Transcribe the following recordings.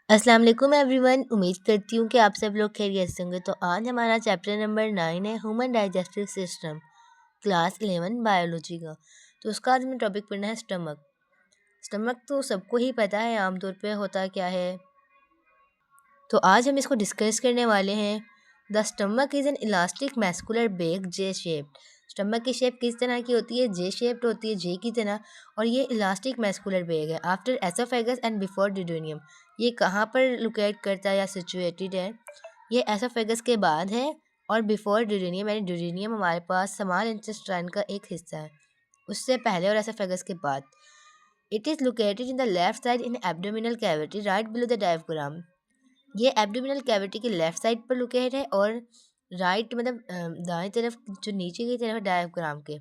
अस्सलाम वालेकुम एवरीवन। उम्मीद करती हूँ कि आप सब लोग खैरियत से होंगे। तो आज हमारा चैप्टर नंबर 9 है human digestive system, class 11 biology का। तो उसका आज हमें टॉपिक पढ़ना है स्टमक। स्टमक तो सबको ही पता है आमतौर पे होता क्या है। तो आज हम इसको डिस्कस करने वाले हैं। The stomach is an elastic muscular bag J shaped. Stomach की शेप किस तरह की होती है? जे शेप्ड होती है, जे की तरह। और ये इलास्टिक मैस्कुलर बैग है। After oesophagus and before duodenum. ये कहाँ पर लोकेट करता है या सिचुएटेड है? ये एसोफेगस के बाद है और बिफोर डिडोनियम, यानी डिडोनियम हमारे पास स्मॉल इंटेस्टाइन का एक हिस्सा है, उससे पहले और एसोफेगस के बाद। It is located in the left side in abdominal cavity right below the diaphragm. ये एब्डोमिनल कैविटी के लेफ्ट साइड पर लोकेट है और राइट मतलब दाएं तरफ जो नीचे की तरफ है डायफ्राम के।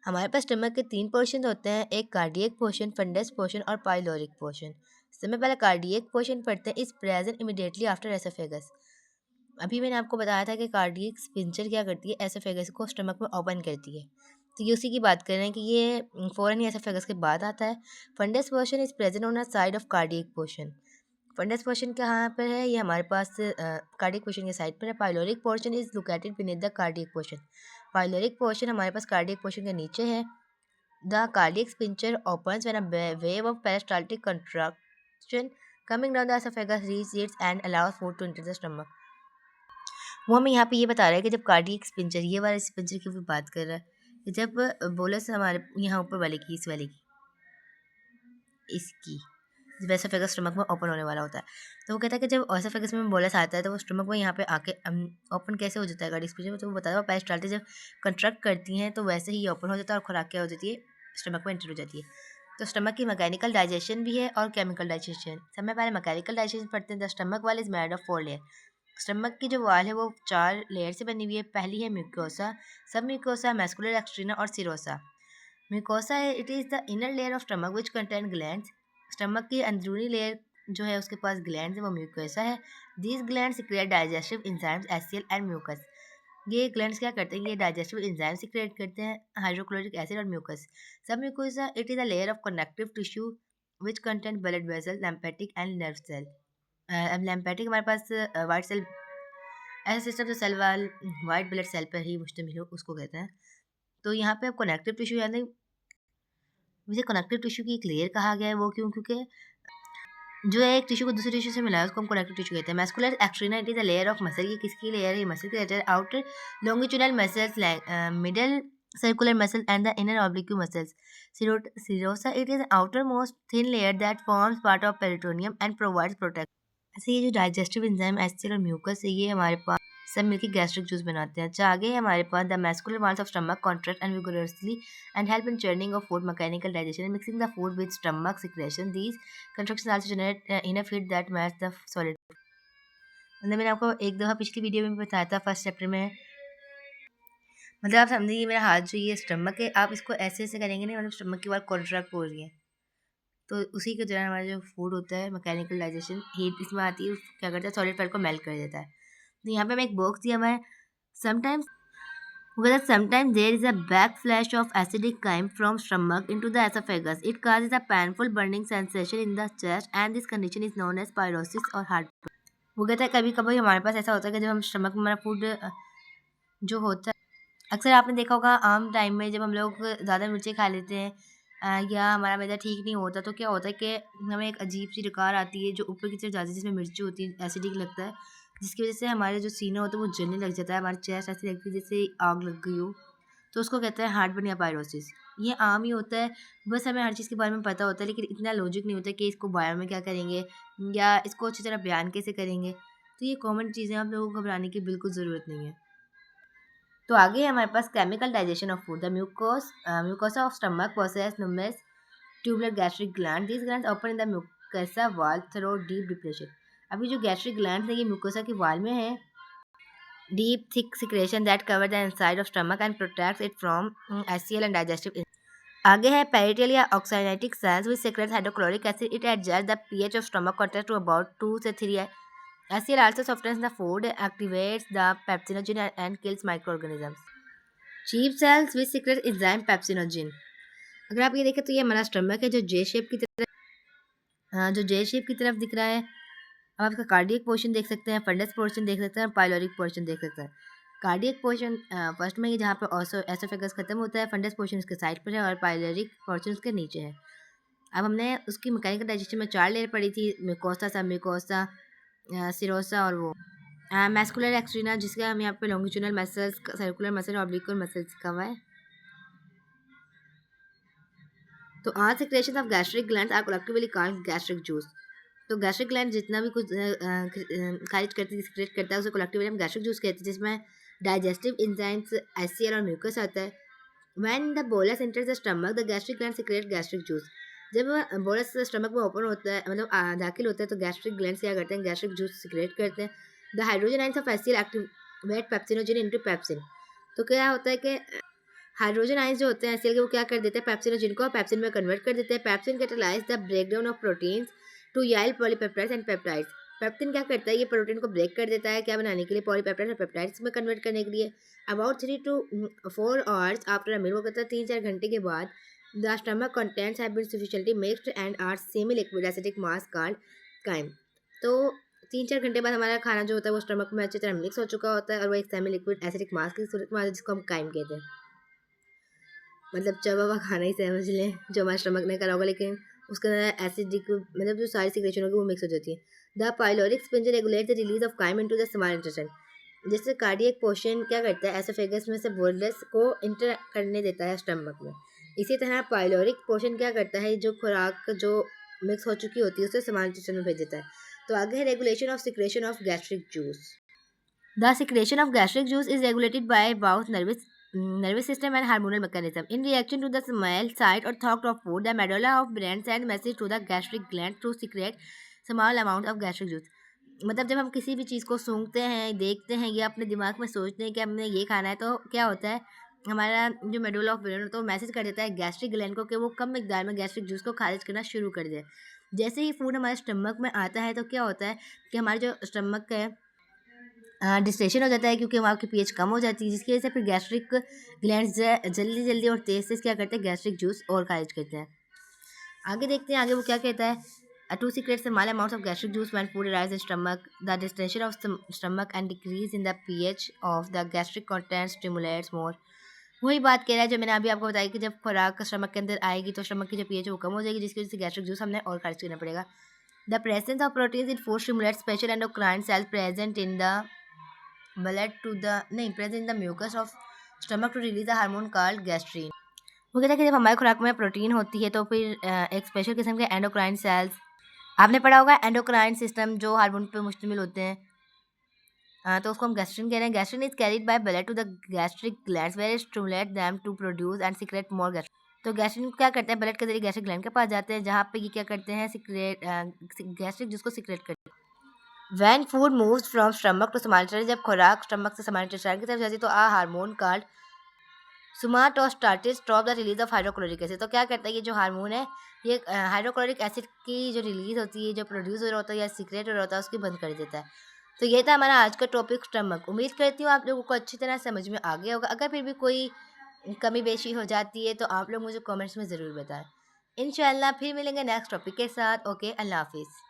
हमारे पास स्टमक के 3 पोर्शन होते हैं, एक कार्डियक पोर्शन, फंडस पोर्शन और पाइलोरिक पोर्शन। सबसे पहले कार्डियक पोर्शन पढ़ते हैं। इस प्रेजेंट इमीडिएटली आफ्टर एसोफेगस। अभी मैंने आपको बताया था कि कार्डियक स्पिंचर क्या करती है, एसोफेगस को स्टमक में ओपन करती है। तो ये उसी की बात कर रहे हैं कि ये फ़ौरन ही एसोफेगस के बाद आता है। Fundus portion is present on the side of cardiac portion. Fundus portion कहाँ पर है? ये हमारे पास कार्डियक पोर्शन के साइड पर है। Pyloric portion is located beneath the cardiac portion. Pyloric portion हमारे पास कार्डियक पोर्शन के नीचे है। The cardiac sphincter opens when a wave of peristaltic contraction coming down the oesophagus reach its end allows food to enter the stomach. वो हमें यहाँ पे ये बता रहा है कि जब कार्डियक स्पिंचर, ये वाले स्पिंचर की भी बात कर रहा है, कि जब बोलस हमारे यहाँ ऊपर वाले की, इस वाले की, इसकी एसोफेगस स्टमक में ओपन होने वाला होता है, तो वो कहता है कि जब एसोफेगस में बोलस आता है तो वो स्टमक में यहाँ पे आके ओपन कैसे हो जाता है कार्डियक स्पिंचर में, तो वो बताया पेरिस्टाल्टिस जब कंट्रैक्ट करती हैं तो वैसे ही ये ओपन हो जाता है और खुराक क्या हो जाती है, स्टमक में एंटर हो जाती है। तो स्टमक की मैकेनिकल डाइजेशन भी है और केमिकल डाइजेशन। सबसे पहले मैकेनिकल डाइजेशन पढ़ते हैं। द स्टमक वाल is made of 4 layer. Stomach की जो वाल है वो 4 लेयर से बनी हुई है। पहली है म्यूकोसा, सब म्यूकोसा, मैस्कुलर एक्सट्रीना और सिरोसा। म्यूकोसा है, it is the inner layer of stomach which contain glands. Stomach की अंदरूनी लेयर जो है उसके पास ग्लैंड्स है, वो म्यूकोसा है। These glands secrete digestive enzymes HCl and mucus. ये ग्लैंड्स क्या करते हैं? ये डाइजेस्टिव एंजाइम सिक्रेट करते हैं, हाइड्रोक्लोरिक एसिड और mucus. Submucosa it is a layer of connective tissue which contain blood vessel, lymphatic and nerve cell. Lymphatic हमारे पास वाइट सेल, ऐसा सिस्टम जो सेल वाल वाइट ब्लड सेल पर ही मुश्तमिल हो उसको कहते हैं। तो यहाँ पे अब कनेक्टिव टिश्यू यानी मुझे कनेक्टिव टिश्यू की एक लेयर कहा गया है, वो क्यों? क्योंकि जो है एक टिश्यू को दूसरे टिश्यू से मिला है उसको हम कनेक्टिव टिश्यू कहते हैं। Muscular externa it is a layer of muscle. ये किसकी लेयर है? ये मसल की लेयर है। Outer longitudinal muscles, middle circular muscle and the inner oblique muscles. Serosa it is an outermost thin layer that forms part of peritoneum and provides protection. ऐसे ये जो digestive enzyme acid और mucus है ये हमारे पास सब मिलकर गैस्ट्रिक जूस बनाते हैं। अच्छा, आगे है हमारे पास the muscular walls of stomach contract and vigorously and help in churning of food, mechanical digestion and mixing the food with stomach secretion. These contractions also generate enough heat that match the solid. मतलब मैंने आपको एक दफ़ा पिछली video में बताया था first chapter में, मतलब आप समझिए मेरा हाथ जो ये स्टमक है, आप इसको ऐसे ऐसे करेंगे नहीं, मतलब स्टमक की बात कॉन्ट्रैक्ट हो रही है, तो उसी के दौरान हमारा जो फूड होता है मैकेनिकल डाइजेशन, हीट इसमें आती है, क्या करता है सॉलिड फैट को मेल्ट कर देता है। तो यहाँ पे हमें एक बॉक्स दिया हुआ है। Sometimes sometimes there is a backflash of acidic chyme from stomach into the esophagus. It causes a painful burning sensation in the chest and this condition is known as pyrosis or heartburn. वो कहता है कभी कभी हमारे पास ऐसा होता है कि जब हम स्टमक में हमारा फूड जो होता है, अक्सर आपने देखा होगा आम टाइम में जब हम लोग ज़्यादा मिर्ची खा लेते हैं या हमारा मैदा ठीक नहीं होता, तो क्या होता है कि हमें एक अजीब सी डकार आती है जो ऊपर की तरफ जाती है, जिसमें मिर्ची होती है, एसिडिक लगता है, जिसकी वजह से हमारे जो सीना होता है वो जलने लग जाता है, हमारी चेस्ट ऐसी लगती है जैसे आग लग गई हो। तो उसको कहते हैं हार्टबर्न या पायरोसिस। ये आम ही होता है, बस हमें हर चीज़ के बारे में पता होता है लेकिन इतना लॉजिक नहीं होता कि इसको बायो में क्या करेंगे या इसको अच्छी तरह बयान कैसे करेंगे। तो ये कॉमन चीज़ें, आप लोगों को घबराने की बिल्कुल ज़रूरत नहीं है। तो आगे है हमारे पास chemical digestion of food. The mucosa of stomach possess numerous tubular gastric gland. These glands open in the mucosa wall through deep depression. अभी जो गैस्ट्रिक ग्लैंड है ये म्यूकोसा की वाल में है। Deep thick secretion that cover the inside of stomach and protects it from HCl and digestive. आगे है parietal या oxyntic cells which secretes hydrochloric acid. It adjust the pH of stomach content to about 2 से 3। HCl also softens the food, activates the pepsinogen and kills microorganisms. Chief cells which secret enzyme pepsinogen. अगर आप ये देखें तो ये हमारा stomach है जो जे शेप की तरह, जो जे शेप की तरफ दिख रहा है। अब आप इसका कार्डियक पोर्शन देख सकते हैं, फंडस पोर्शन देख सकते हैं और पाइलोरिक पोर्शन देख सकते हैं। कार्डियक पोर्शन फर्स्ट में ही जहाँ पे एसोफेगस खत्म होता है, फंडस पोर्शन उसके साइड पर है और पाइलोरिक पोर्शन उसके नीचे है। अब हमने उसकी मैकेनिकल डाइजेशन में 4 लेयर पढ़ी थी, म्यूकोसा, सब म्यूकोसा, सिरोसा और वो मैस्कुलर एक्सट्रीना, जिसके हम यहाँ पे longitudinal muscles, circular muscle, oblique muscle लिखा हुआ है। तो all secretion of gastric glands are collectively called gastric juice. तो गैस्ट्रिक ग्लैंड जितना भी कुछ खारिज करती है, सिक्रेट करता है, उसे कलेक्टिवली हम गैस्ट्रिक जूस कहते हैं, जिसमें डाइजेस्टिव एंजाइम्स, एचसीएल और म्यूकस आता है। When the bolus enters the stomach the gastric gland secrete gastric juice. जब बोलस स्टमक में ओपन होता है, मतलब दाखिल होता है, तो गैस्ट्रिक ग्लैंड क्या करते हैं, गैस्ट्रिक जूस सिक्रेट करते हैं। The hydrogen ions of HCL activate pepsinogen into pepsin. तो क्या होता है कि हाइड्रोजन आयंस जो होते हैं एचसीएल के, वो क्या कर देते हैं, पेप्सिनोजन को पेप्सिन में कन्वर्ट कर देते हैं। Pepsin catalyse the breakdown of proteins to yield polypeptides and peptides. Pepsin क्या करता है, ये प्रोटीन को ब्रेक कर देता है, क्या बनाने के लिए, पॉलीपेप्टाइड्स और पेप्टाइड्स में कन्वर्ट करने के लिए। About 3 to 4 hours after a meal, वो कहता है 3-4 घंटे के बाद, the stomach contents have been sufficiently mixed and are semi liquid acidic mass called chyme. तो 3-4 घंटे बाद हमारा खाना जो होता है वो स्टमक में अच्छी तरह मिक्स हो चुका होता है और वो एक सेमी लिक्विड एसिडिक मास की सूरत में आता है, जिसको हम काइम कहते हैं। मतलब चबा हुआ खाना ही समझ लें जो हमारे स्टमक ने करा होगा, लेकिन उसके अंदर एसिडिक, मतलब जो सारी सिक्रेशन होगी वो मिक्स हो जाती है। The pyloric sphincter regulate the release of chyme into the small intestine. जैसे कार्डियक पोर्शन क्या करता है, एसोफेगस में से बोलस को इंटर करने देता है स्टमक में। इसी तरह पाइलोरिक पोर्शन क्या करता है, जो खुराक जो मिक्स हो चुकी होती है उसे स्मॉल इंटेस्टाइन में भेज देता है। तो आगे है regulation of secretion of gastric juice. The secretion of gastric juice is regulated by both nervous system and hormonal mechanism. In reaction to the smell, sight, or thought of food, the medulla of brain sends message to the gastric gland to secrete small amount of gastric juice. मतलब जब हम किसी भी चीज़ को सूंघते हैं, देखते हैं या अपने दिमाग में सोचते हैं कि हमने ये खाना है, तो क्या होता है, हमारा जो मेडुला ऑफ ब्रेन होता है वो मैसेज कर देता है गैस्ट्रिक ग्लैंड को कि वो कम मिकदार में गैस्ट्रिक जूस को खारिज करना शुरू कर दे। जैसे ही फूड हमारे स्टमक में आता है तो क्या होता है कि हमारे जो स्टमक है डिस्टेशन हो जाता है, क्योंकि वहाँ की पीएच कम हो जाती है, जिसकी वजह से फिर गैस्ट्रिक ग्लैंड्स जल्दी जल्दी और तेज से क्या करते हैं, गैस्ट्रिक जूस और खारिज करते हैं। आगे देखते हैं आगे वो क्या कहता है। To secrete small amounts of gastric juice when food arrives in stomach the distension of stomach and decrease in the pH of the gastric content stimulates more. वही बात कह रहा है जो मैंने अभी आपको बताया कि जब खुराक स्टमक के अंदर आएगी तो स्टमक की जो पीएच है वो कम हो जाएगी, जिसकी वजह से गैस्ट्रिक जूस हमने और खारिज करना पड़ेगा। The presence of proteins in food stimulates special endocrine cells present in the blood to the नहीं present in the mucus of stomach to release the hormone called gastrin. वो कहता है कि जब हमारे खुराक में प्रोटीन होती है तो फिर एक स्पेशल किस्म के एंडोक्राइन सेल्स, आपने पढ़ा होगा एंडोक्राइन सिस्टम जो हार्मोन पे मुश्तमिल होते हैं, तो उसको हम गैस्ट्रीन कह रहे हैं। Gastrin is carried by blood to the gastric glands where it stimulate them to produce and secrete more gastrin. तो गैस्ट्रीन क्या करते हैं, ब्लड के जरिए गैस्ट्रिक ग्लैंड के पास जाते हैं, जहाँ पे ये क्या करते हैं, सीक्रेट गैस्ट्रिक जिसको सीक्रेट करते हैं। When food moves from stomach to small intestine, जब खुराक स्टमक से स्मॉल इंटेस्टाइन की तरफ जाती है तो a hormone called somatostatin stop the release of hydrochloric acid. तो क्या करता है, ये जो हार्मोन है ये हाइड्रोक्लोरिक एसिड की जो रिलीज होती है, जो प्रोड्यूस हो रहा होता है या सीक्रेट हो रहा होता है, उसकी बंद कर देता है। तो ये था हमारा आज का टॉपिक स्टमक। उम्मीद करती हूँ आप लोगों को अच्छी तरह समझ में आ गया होगा। अगर फिर भी कोई कमी बेशी हो जाती है तो आप लोग मुझे कमेंट्स में ज़रूर बताएं। इंशाल्लाह फिर मिलेंगे नेक्स्ट टॉपिक के साथ। ओके, अल्लाह हाफिज़।